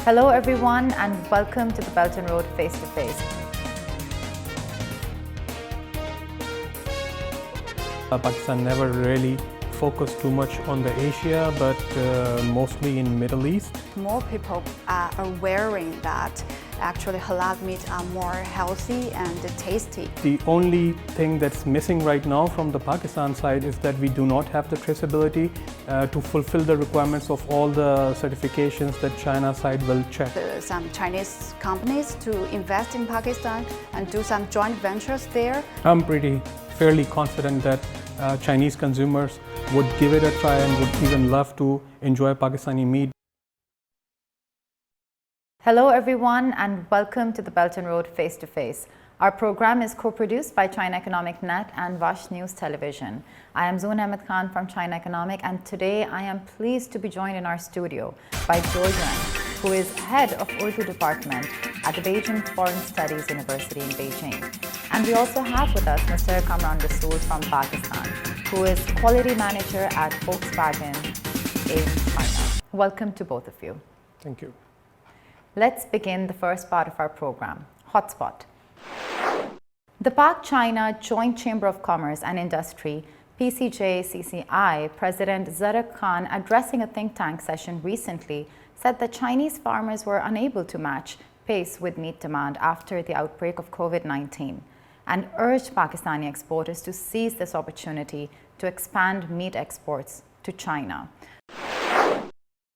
Hello everyone and welcome to the Belt and Road Face to Face. Pakistan never really focused too much on the Asia, but mostly in Middle East. More people are aware that actually halal meat are more healthy and tasty. The only thing that's missing right now from the Pakistan side is that we do not have the traceability to fulfill the requirements of all the certifications that China side will check. Some Chinese companies to invest in Pakistan and do some joint ventures there. I'm fairly confident that Chinese consumers would give it a try and would even love to enjoy Pakistani meat. Hello everyone and welcome to the Belt and Road Face to Face. Our program is co-produced by China Economic Net and Vash News Television. I am Zoon Ahmed Khan from China Economic, and today I am pleased to be joined in our studio by Zhou Yuan, who is head of Urdu department at the Beijing Foreign Studies University in Beijing. And we also have with us Mr. Kamran Rasool from Pakistan, who is quality manager at Volkswagen in China. Welcome to both of you. Thank you. Let's begin the first part of our program, Hotspot. The Pak-China Joint Chamber of Commerce and Industry, PCJ-CCI, President Zarak Khan, addressing a think tank session recently, said that Chinese farmers were unable to match pace with meat demand after the outbreak of COVID-19 and urged Pakistani exporters to seize this opportunity to expand meat exports to China.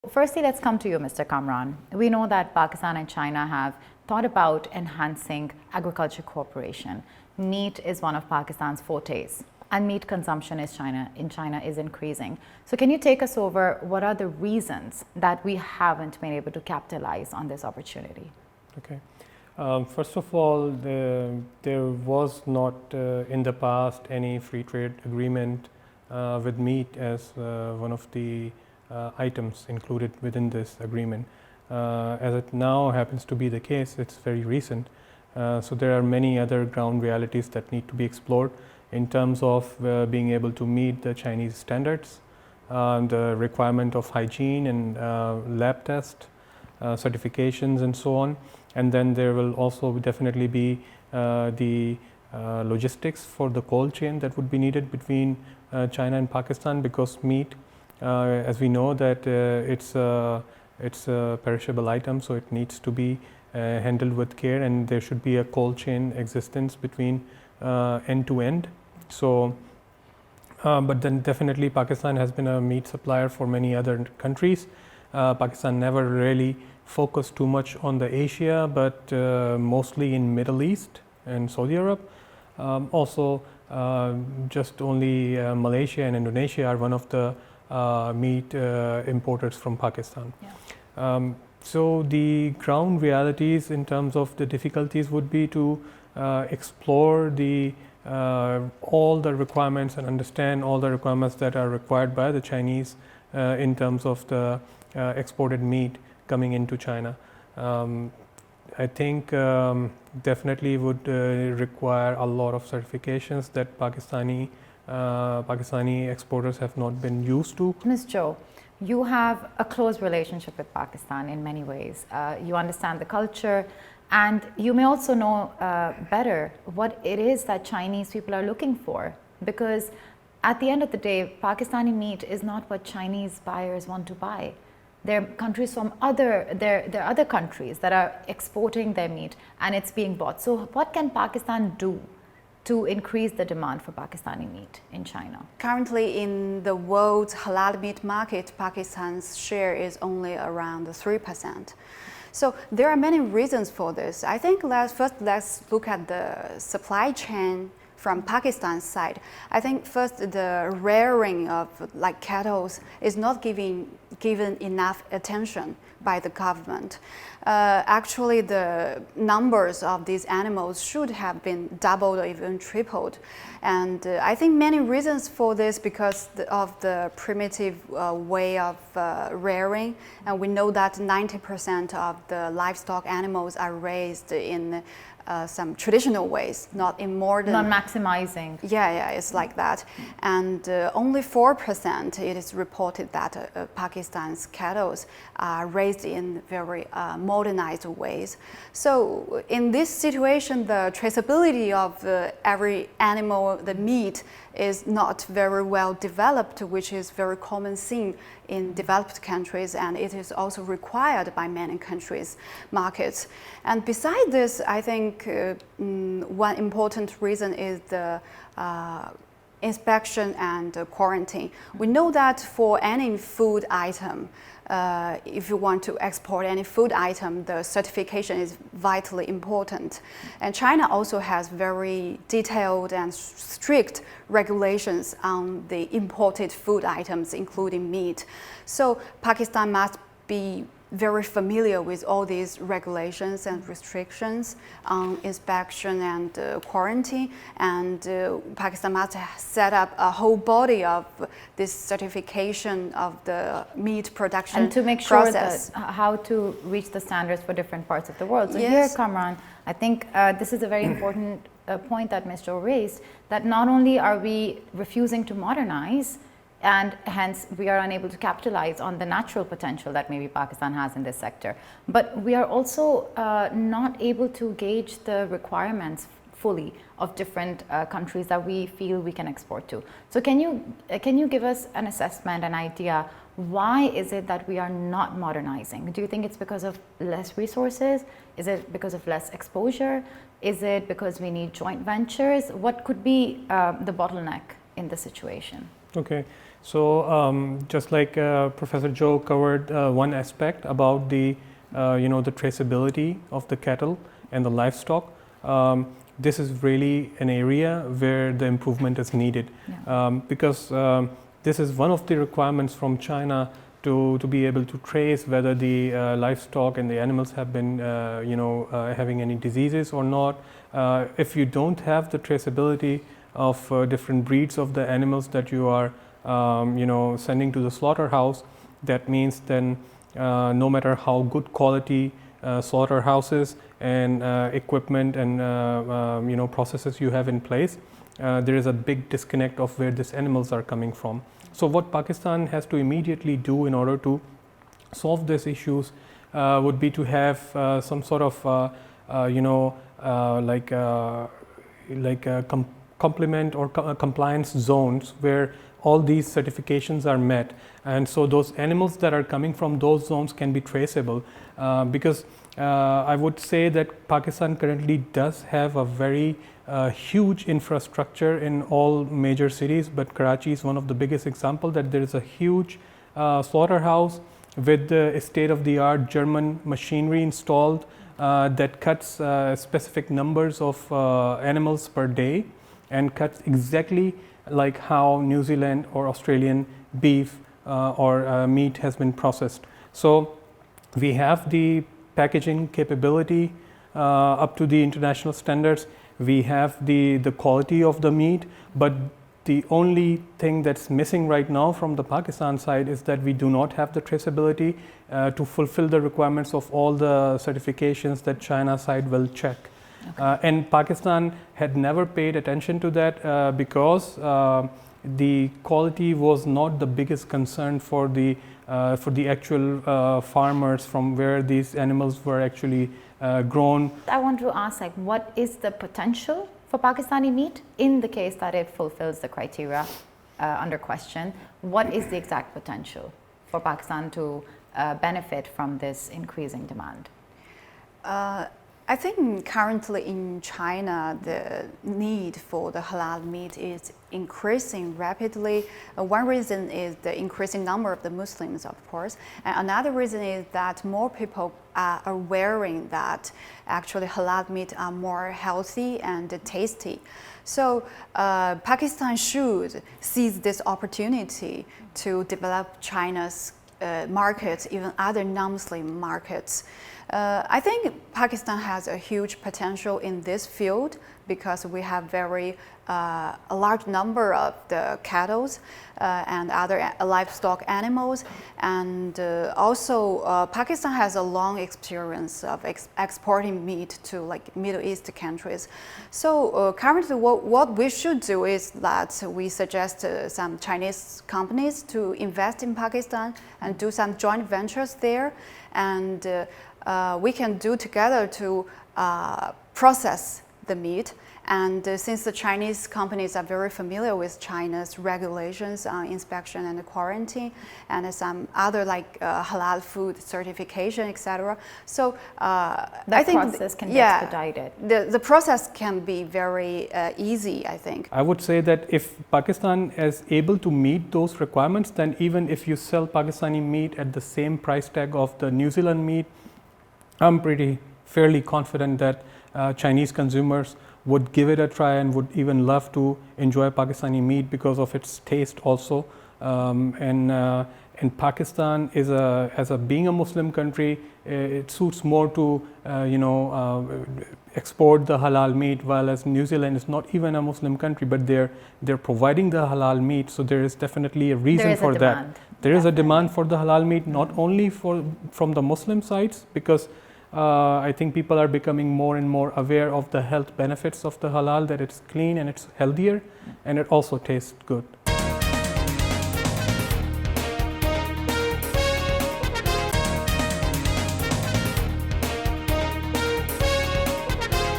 Firstly, let's come to you, Mr. Kamran. We know that Pakistan and China have thought about enhancing agriculture cooperation. Meat is one of Pakistan's fortes, and meat consumption in China is increasing. So can you take us over what are the reasons that we haven't been able to capitalize on this opportunity? Okay. First of all, there was not in the past any free trade agreement with meat as one of the items included within this agreement. As it now happens to be the case, it's very recent. So there are many other ground realities that need to be explored in terms of being able to meet the Chinese standards, the requirement of hygiene and lab test, certifications and so on. And then there will also definitely be the logistics for the cold chain that would be needed between China and Pakistan, because meat, as we know that it's a perishable item, so it needs to be handled with care, and there should be a cold chain existence between end to end. So, but then definitely Pakistan has been a meat supplier for many other countries. Pakistan never really focused too much on the Asia, but mostly in Middle East and Saudi Arab. Also, just only Malaysia and Indonesia are one of the meat importers from Pakistan. Yeah. So the ground realities in terms of the difficulties would be to explore all the requirements and understand all the requirements that are required by the Chinese in terms of the exported meat coming into China. I think definitely would require a lot of certifications that Pakistani exporters have not been used to. Ms. Zhou, you have a close relationship with Pakistan in many ways. You understand the culture, and you may also know better what it is that Chinese people are looking for, because at the end of the day, Pakistani meat is not what Chinese buyers want to buy. There are countries from there are other countries that are exporting their meat and it's being bought. So what can Pakistan do to increase the demand for Pakistani meat in China? Currently in the world's halal meat market, Pakistan's share is only around 3%. So there are many reasons for this. I think let's look at the supply chain from Pakistan's side. I think first the rearing of cattle is not given enough attention by the government. Actually, the numbers of these animals should have been doubled or even tripled. And I think many reasons for this because of the primitive way of rearing. And we know that 90% of the livestock animals are raised in some traditional ways, not in modern. Not maximizing. Yeah, it's like that. And only 4% it is reported that Pakistan's cattle are raised in very modernized ways. So in this situation, the traceability of every animal, the meat, is not very well developed, which is very common thing in developed countries, and it is also required by many countries' markets. And besides this, I think one important reason is the inspection and quarantine. We know that for any food item, if you want to export any food item, the certification is vitally important. And China also has very detailed and strict regulations on the imported food items, including meat. So Pakistan must be very familiar with all these regulations and restrictions on inspection and quarantine, and Pakistan must set up a whole body of this certification of the meat production and to make sure process. that how to reach the standards for different parts of the world. So Yes. here, Kamran, I think this is a very important point that Ms. Zhou raised, that not only are we refusing to modernize, and hence we are unable to capitalize on the natural potential that maybe Pakistan has in this sector, but we are also not able to gauge the requirements fully of different countries that we feel we can export to. So can you give us an assessment, an idea, why is it that we are not modernizing? Do you think it's because of less resources? Is it because of less exposure? Is it because we need joint ventures? What could be the bottleneck in the situation? Okay, so just like Professor Zhou covered one aspect about the the traceability of the cattle and the livestock, this is really an area where the improvement is needed. Yeah. Because this is one of the requirements from China to be able to trace whether the livestock and the animals have been having any diseases or not. If you don't have the traceability of different breeds of the animals that you are sending to the slaughterhouse, that means then no matter how good quality slaughterhouses and equipment and processes you have in place, there is a big disconnect of where these animals are coming from. So what Pakistan has to immediately do in order to solve these issues would be to have some sort of complement or compliance zones where all these certifications are met, and so those animals that are coming from those zones can be traceable, because I would say that Pakistan currently does have a very huge infrastructure in all major cities, but Karachi is one of the biggest example that there is a huge slaughterhouse with the state-of-the-art German machinery installed that cuts specific numbers of animals per day and cuts exactly like how New Zealand or Australian beef or meat has been processed. So we have the packaging capability up to the international standards. We have the quality of the meat, but the only thing that's missing right now from the Pakistan side is that we do not have the traceability to fulfill the requirements of all the certifications that China side will check. Okay. And Pakistan had never paid attention to that because the quality was not the biggest concern for the actual farmers from where these animals were actually grown. I want to ask, like, what is the potential for Pakistani meat in the case that it fulfills the criteria under question? What is the exact potential for Pakistan to benefit from this increasing demand? I think currently in China, the need for the halal meat is increasing rapidly. One reason is the increasing number of the Muslims, of course. And another reason is that more people are aware that actually halal meat are more healthy and tasty. So Pakistan should seize this opportunity to develop China's markets, even other non-Muslim markets. I think Pakistan has a huge potential in this field, because we have a large number of the cattle and other livestock animals, and also Pakistan has a long experience of exporting meat to like Middle East countries. So currently what we should do is that we suggest some Chinese companies to invest in Pakistan and do some joint ventures there, and we can do together to process the meat. And since the Chinese companies are very familiar with China's regulations on inspection and quarantine, and some other like halal food certification, etc. So I think process can be expedited. The process can be very easy, I think. I would say that if Pakistan is able to meet those requirements, then even if you sell Pakistani meat at the same price tag of the New Zealand meat, I'm fairly confident that Chinese consumers would give it a try and would even love to enjoy Pakistani meat because of its taste also. And Pakistan as being a Muslim country, it suits more to export the halal meat, while as New Zealand is not even a Muslim country, but they're providing the halal meat, so there is definitely a reason for that. There is a demand for the halal meat, not only from the Muslim sides, because I think people are becoming more and more aware of the health benefits of the halal, that it's clean and it's healthier, and it also tastes good.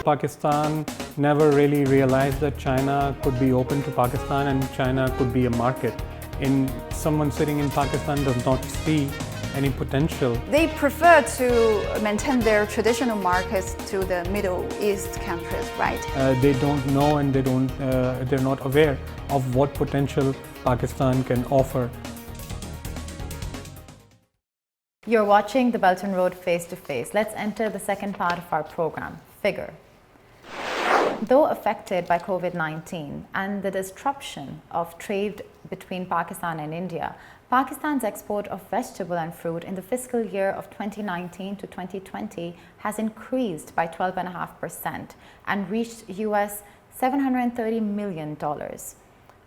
Pakistan never really realized that China could be open to Pakistan and China could be a market. Someone sitting in Pakistan does not see any potential. They prefer to maintain their traditional markets to the Middle East countries, right? They don't know, and they're not aware of what potential Pakistan can offer. You're watching the Belt and Road Face to Face. Let's enter the second part of our program, Figure. Though affected by COVID-19 and the disruption of trade between Pakistan and India, Pakistan's export of vegetable and fruit in the fiscal year of 2019 to 2020 has increased by 12.5% and reached US $730 million,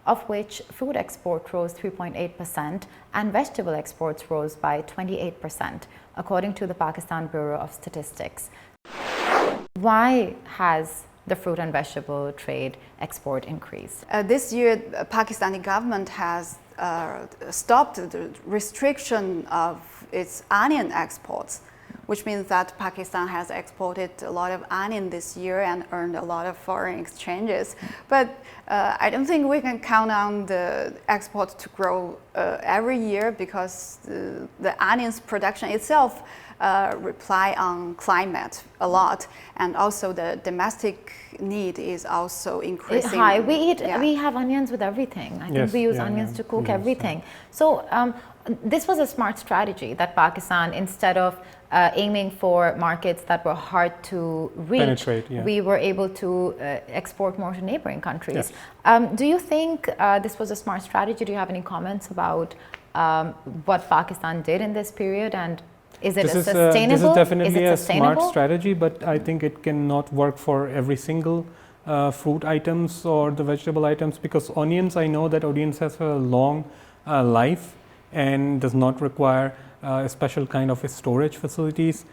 of which fruit export rose 3.8% and vegetable exports rose by 28%, according to the Pakistan Bureau of Statistics. Why has the fruit and vegetable trade export increased? This year, the Pakistani government has stopped the restriction of its onion exports, which means that Pakistan has exported a lot of onion this year and earned a lot of foreign exchanges. But I don't think we can count on the export to grow every year, because the onions production itself rely on climate a lot, and also the domestic need is also increasing. High. We have onions with everything. I think we use onions to cook everything. So this was a smart strategy that Pakistan, instead of aiming for markets that were hard to reach, we were able to export more to neighboring countries. Do you think this was a smart strategy? Do you have any comments about what Pakistan did in this period, and is it sustainable? This is definitely a smart strategy, but I think it cannot work for every single fruit items or the vegetable items, because onions, I know that onions has a long life and does not require a special kind of storage facilities.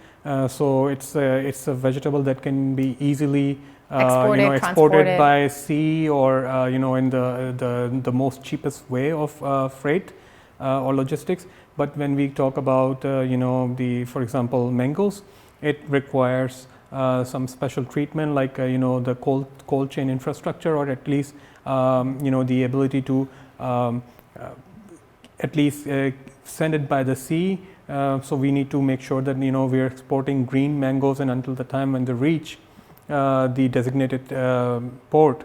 So it's a vegetable that can be easily exported by sea, or in the most cheapest way of freight or logistics. But when we talk about for example, mangoes, it requires some special treatment, like the cold chain infrastructure, or at least the ability to at least send it by the sea. So we need to make sure that we are exporting green mangoes, and until the time when they reach the designated port,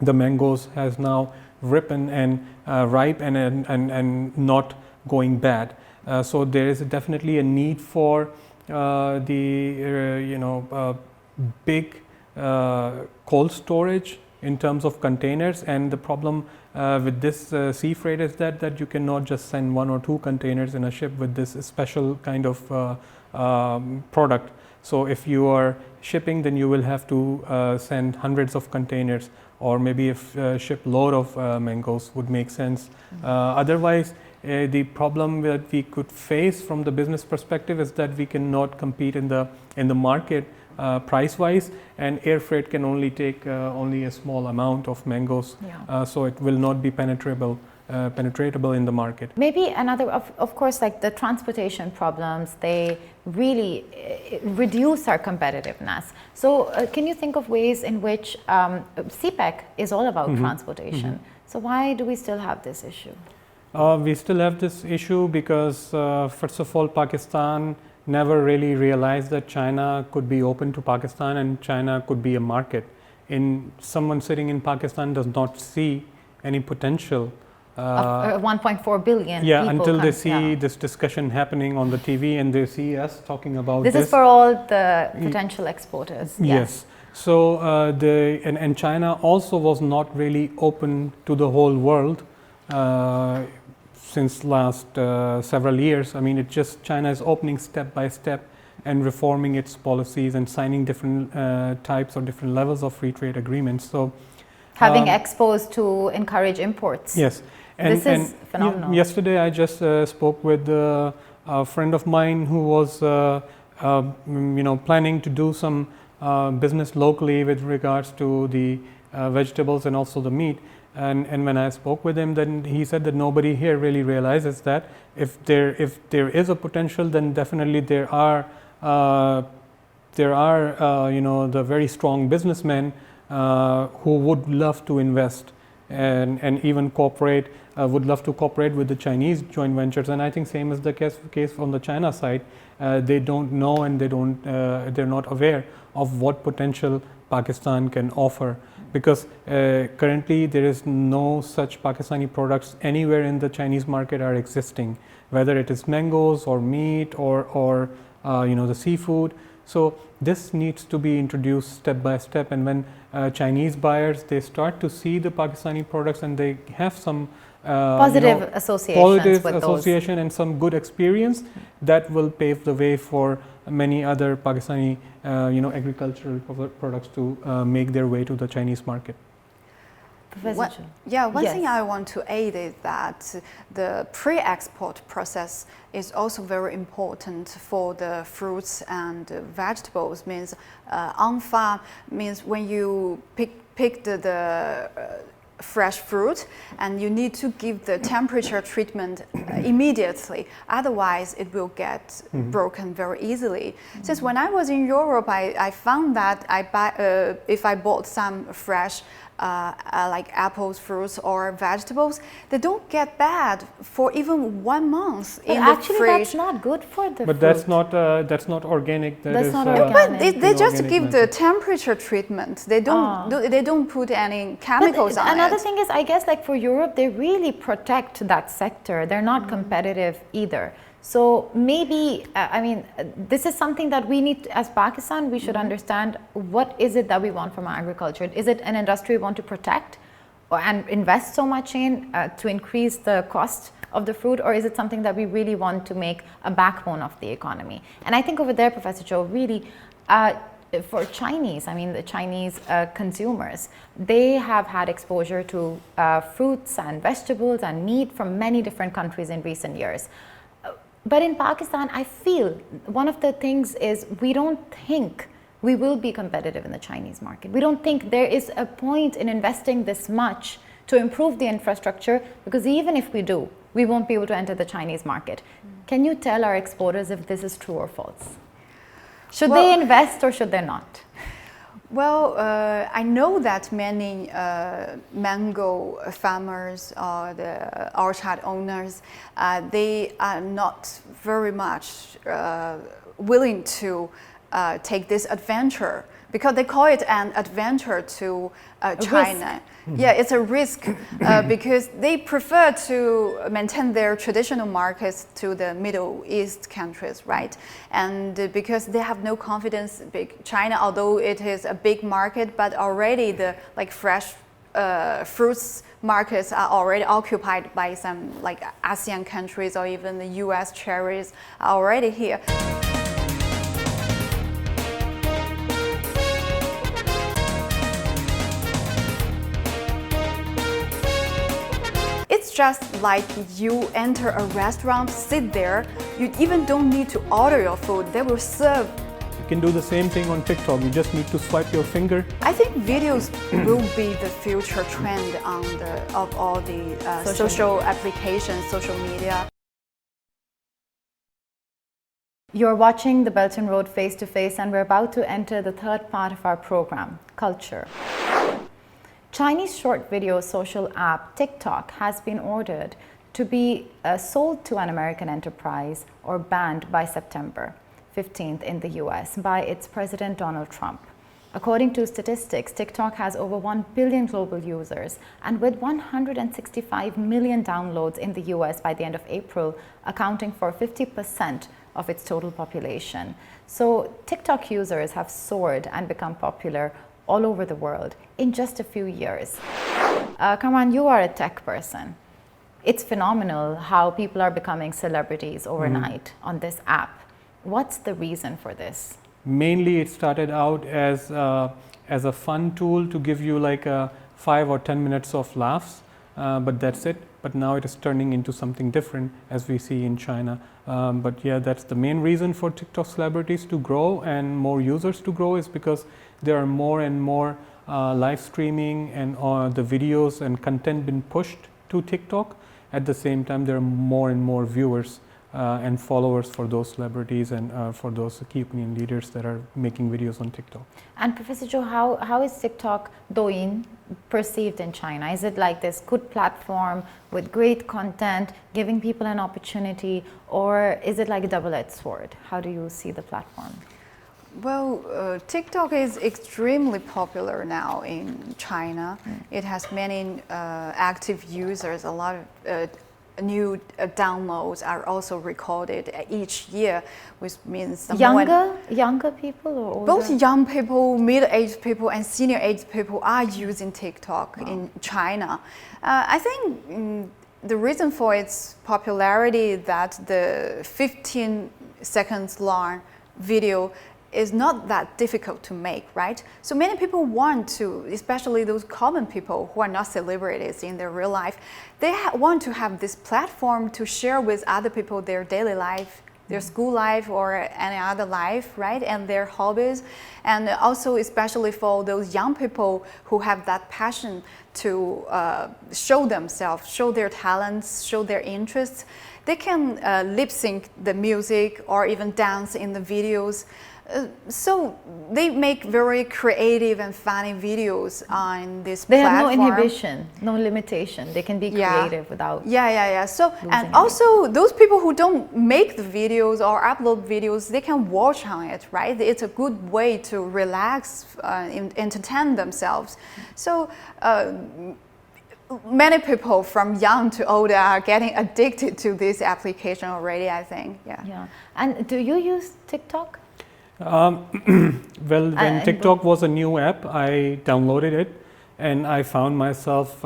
the mangoes has now ripened and ripe and not going bad. So there is definitely a need for big cold storage in terms of containers. And the problem with this sea freight is that you cannot just send 1 or 2 containers in a ship with this special kind of product. So if you are shipping, then you will have to send hundreds of containers, or maybe if ship load of mangoes would make sense. Otherwise, the problem that we could face from the business perspective is that we cannot compete in the market price wise, and air freight can only take only a small amount of mangoes, so it will not be penetratable in the market. Maybe another, of course, like the transportation problems, they really reduce our competitiveness. So can you think of ways in which CPEC is all about transportation? So why do we still have this issue? We still have this issue because first of all, Pakistan never really realized that China could be open to Pakistan and China could be a market. Someone sitting in Pakistan does not see any potential. 1.4 billion yeah, people until they see this discussion happening on the TV and they see us talking about this. This is for all the potential exporters. Yes. So and China also was not really open to the whole world since last several years. I mean, China is opening step by step and reforming its policies and signing different types or different levels of free trade agreements. So having expos to encourage imports. Yes. This is phenomenal. Yesterday I just spoke with a friend of mine who was planning to do some business locally with regards to the vegetables and also the meat. And when I spoke with him, then he said that nobody here really realizes that if there is a potential, then definitely there are the very strong businessmen who would love to invest and even cooperate, would love to cooperate with the Chinese joint ventures. And I think same is the case on the China side. They don't know and they're not aware of what potential Pakistan can offer, because currently there is no such Pakistani products anywhere in the Chinese market are existing, whether it is mangoes or meat or the seafood. So this needs to be introduced step by step, and when Chinese buyers, they start to see the Pakistani products and they have some positive association and some good experience, that will pave the way for many other Pakistani agricultural products to make their way to the Chinese market. One thing I want to add is that the pre-export process is also very important for the fruits and vegetables. Means on farm means when you pick the fresh fruit, and you need to give the temperature treatment immediately, otherwise it will get broken very easily. Since when I was in Europe, I found that if I bought some fresh like apples, fruits or vegetables, they don't get bad for even 1 month in the fridge. Actually, that's not good for the But fruit. that's not organic. That's not organic. But they just give the temperature treatment. They don't put any chemicals on it. Another thing is, I guess, like for Europe, they really protect that sector. They're not competitive either. So maybe, this is something that we need, as Pakistan, we should understand what is it that we want from our agriculture. Is it an industry we want to protect and invest so much in to increase the cost of the fruit, or is it something that we really want to make a backbone of the economy? And I think over there, Professor Zhou, really, for Chinese, the Chinese consumers, they have had exposure to fruits and vegetables and meat from many different countries in recent years. But in Pakistan, I feel one of the things is we don't think we will be competitive in the Chinese market. We don't think there is a point in investing this much to improve the infrastructure, because even if we do, we won't be able to enter the Chinese market. Can you tell our exporters if this is true or false? Should they invest or should they not? Well, I know that many mango farmers or the orchard owners, they are not very much willing to take this adventure, because they call it an adventure to China. Yeah, it's a risk because they prefer to maintain their traditional markets to the Middle East countries, right? And because they have no confidence, China, although it is a big market, but already the fresh fruits markets are already occupied by some ASEAN countries, or even the US cherries are already here. just like you enter a restaurant, sit there, you even don't need to order your food, they will serve. You can do the same thing on TikTok. You just need to swipe your finger. I think videos will be the future trend of all the social applications, social media. You're watching the Belt and Road Face to Face, and we're about to enter the third part of our program, culture. Chinese short video social app TikTok has been ordered to be sold to an American enterprise or banned by September 15th in the US by its President Donald Trump. According to statistics, TikTok has over 1 billion global users, and with 165 million downloads in the US by the end of April, accounting for 50% of its total population. So TikTok users have soared and become popular all over the world in just a few years. Kamran, you are a tech person. It's phenomenal how people are becoming celebrities overnight on this app. What's the reason for this? Mainly it started out as a fun tool to give you like 5 or 10 minutes of laughs, but that's it. But now it is turning into something different, as we see in China. But yeah, that's the main reason for TikTok celebrities to grow and more users to grow, is because there are more and more live streaming and the videos and content being pushed to TikTok. At the same time, there are more and more viewers and followers for those celebrities and for those key opinion leaders that are making videos on TikTok. And Professor Zhou, how is TikTok Douyin perceived in China? Is it like this good platform with great content, giving people an opportunity, or is it like a double-edged sword? How do you see the platform? Well, TikTok is extremely popular now in China. It has many active users. A lot of new downloads are also recorded each year, which means younger people or older? Both young people, middle-aged people, and senior-aged people are using TikTok in China. I think the reason for its popularity is that the 15 seconds long video is not that difficult to make, right? So many people want to, especially those common people who are not celebrities in their real life, they want to have this platform to share with other people their daily life, their school life or any other life, right? And their hobbies. And also especially for those young people who have that passion to show themselves, show their talents, show their interests. They can lip sync the music or even dance in the videos. So they make very creative and funny videos on this platform. They have no inhibition, no limitation. They can be creative without. So, and also those people who don't make the videos or upload videos, they can watch on it, right? It's a good way to relax, entertain themselves. So many people from young to older are getting addicted to this application already, I think. Yeah. And do you use TikTok? Well, when TikTok was a new app, I downloaded it and I found myself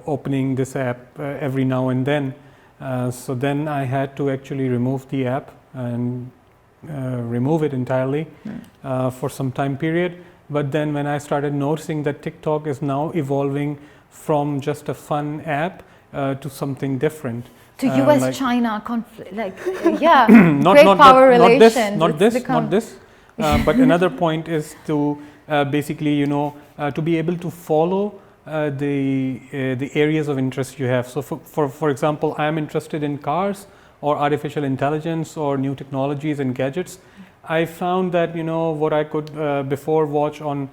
opening this app every now and then. So then I had to actually remove the app and remove it entirely for some time period. But then when I started noticing that TikTok is now evolving from just a fun app to something different. To US-China conflict, great power relations. Not this. But another point is to basically, to be able to follow the areas of interest you have. So for example, I am interested in cars or artificial intelligence or new technologies and gadgets. I found that, what I could before watch on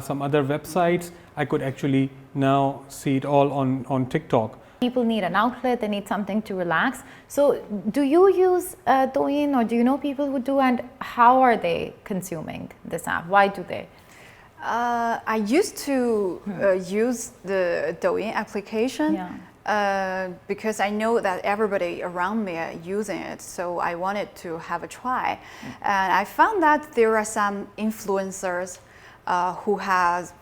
some other websites, I could actually now see it all on TikTok. People need an outlet, they need something to relax. So do you use Douyin, or do you know people who do, and how are they consuming this app? Why do they? I used to use the Douyin application because I know that everybody around me are using it, so I wanted to have a try. And I found that there are some influencers who has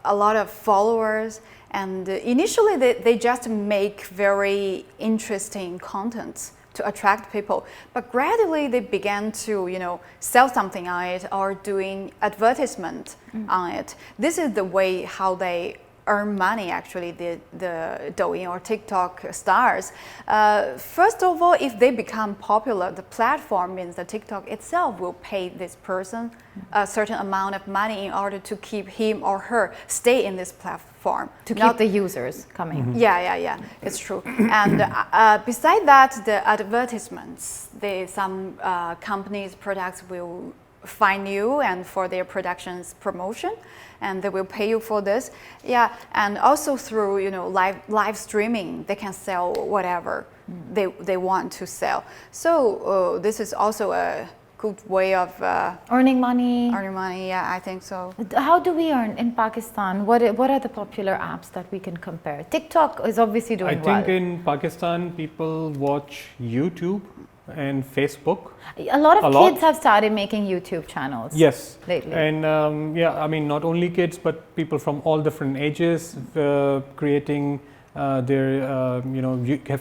a lot of followers, and initially they just make very interesting content to attract people, but gradually they began to sell something on it or doing advertisement on it. This is the way how they earn money, actually, the Douyin or TikTok stars. First of all, if they become popular, the platform means that TikTok itself will pay this person a certain amount of money in order to keep him or her stay in this platform. To keep the users coming. Yeah, it's true. And beside that, the advertisements, some companies' products will find you and for their production's promotion, and they will pay you for this. Yeah, and also through live streaming, they can sell whatever they want to sell. So this is also a good way of earning money. Yeah, I think so. How do we earn in Pakistan? What are the popular apps that we can compare? TikTok is obviously doing well. I think in Pakistan people watch YouTube and Facebook. A lot of kids have started making YouTube channels. Yes, lately. And yeah, I mean, not only kids, but people from all different ages creating have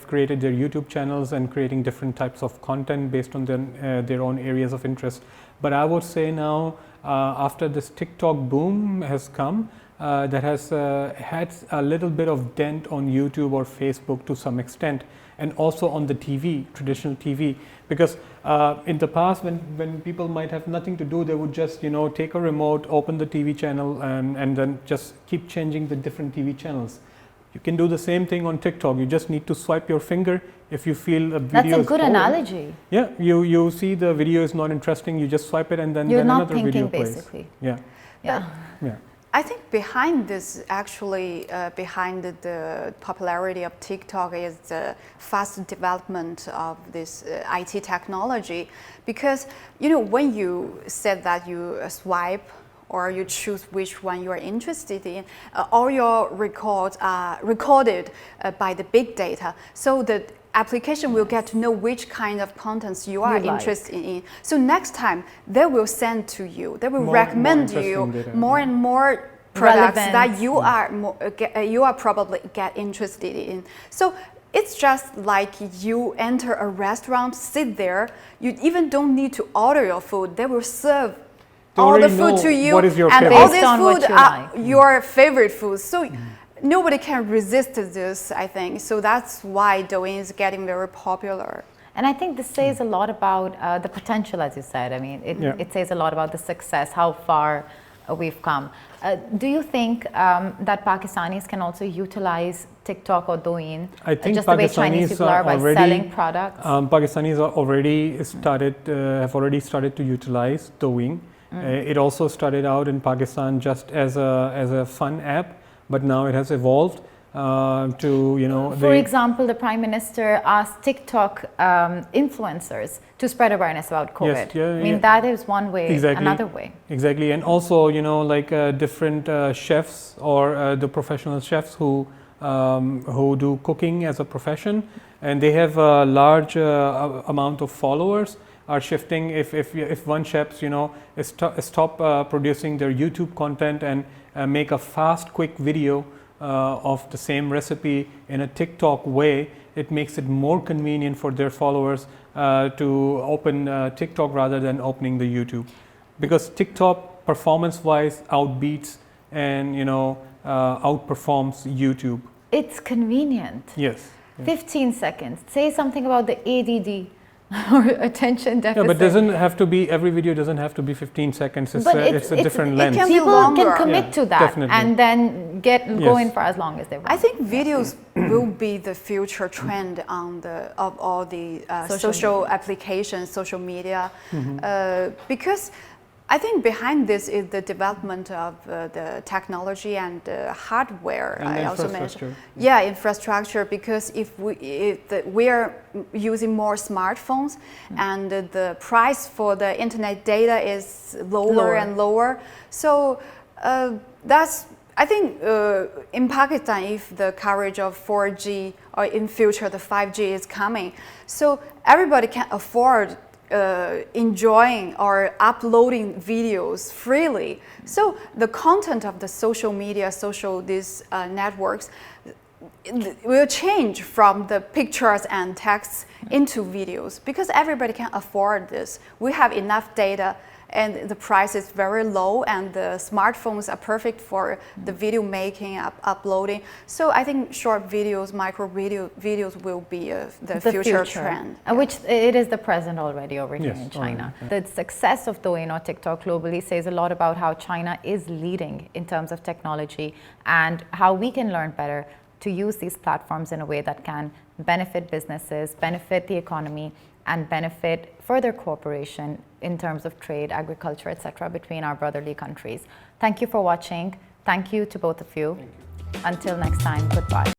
created their YouTube channels and creating different types of content based on their own areas of interest. But I would say now, after this TikTok boom has come, that has had a little bit of dent on YouTube or Facebook to some extent, and also on the TV, traditional TV, because in the past when people might have nothing to do, they would just take a remote, open the TV channel, and then just keep changing the different TV channels. You can do the same thing on TikTok. You just need to swipe your finger if you feel a video. That's a good analogy. Yeah, you see the video is not interesting, you just swipe it, and then another video plays. Basically. Yeah. I think behind this, actually, behind the popularity of TikTok is the fast development of this IT technology. Because, when you said that you swipe or you choose which one you are interested in, all your records are recorded by the big data. So the application will get to know which kind of contents you are interested in. So next time they will send to you, they will recommend you more and more products that you are probably get interested in. So it's just like you enter a restaurant, sit there, you even don't need to order your food. They will serve all the food to you, what is your and favorite. all these food are your favorite food. So nobody can resist this, I think. So that's why Douyin is getting very popular. And I think this says a lot about the potential, as you said. I mean, it says a lot about the success, how far we've come. Do you think that Pakistanis can also utilize TikTok or Douyin, I think just the way Chinese people are by selling products? Pakistanis are have already started to utilize Douyin. It also started out in Pakistan just as a fun app, but now it has evolved to For example, the Prime Minister asked TikTok influencers to spread awareness about COVID. Yes, I mean, that is one way, another way. Exactly, and also like different chefs or the professional chefs who do cooking as a profession, and they have a large amount of followers. Are shifting if one chef stop producing their YouTube content and make a fast quick video of the same recipe in a TikTok way, it makes it more convenient for their followers to open TikTok rather than opening the YouTube, because TikTok performance wise outbeats and outperforms YouTube. It's convenient. Yes. 15 seconds. Say something about the ADD. Or attention deficit. Yeah, but doesn't have to be, every video doesn't have to be 15 seconds. It's a different length. People can commit to that definitely. And then go in for as long as they want. I think videos will be the future trend of all the social applications, social media, because I think behind this is the development of the technology and hardware. And I also mentioned, infrastructure. Because if we are using more smartphones, and the price for the internet data is lower and lower, so that's. I think in Pakistan, if the coverage of 4G or in future the 5G is coming, so everybody can afford enjoying or uploading videos freely. So the content of the social media, these networks will change from the pictures and texts into videos, because everybody can afford this. We have enough data and the price is very low, and the smartphones are perfect for the video making, uploading. So I think short videos, videos will be the future trend. Which it is the present already over here in China. Already. The success of Douyin or TikTok globally says a lot about how China is leading in terms of technology and how we can learn better to use these platforms in a way that can benefit businesses, benefit the economy, and benefit further cooperation in terms of trade, agriculture, etc. between our brotherly countries. Thank you for watching. Thank you to both of you. Until next time, goodbye.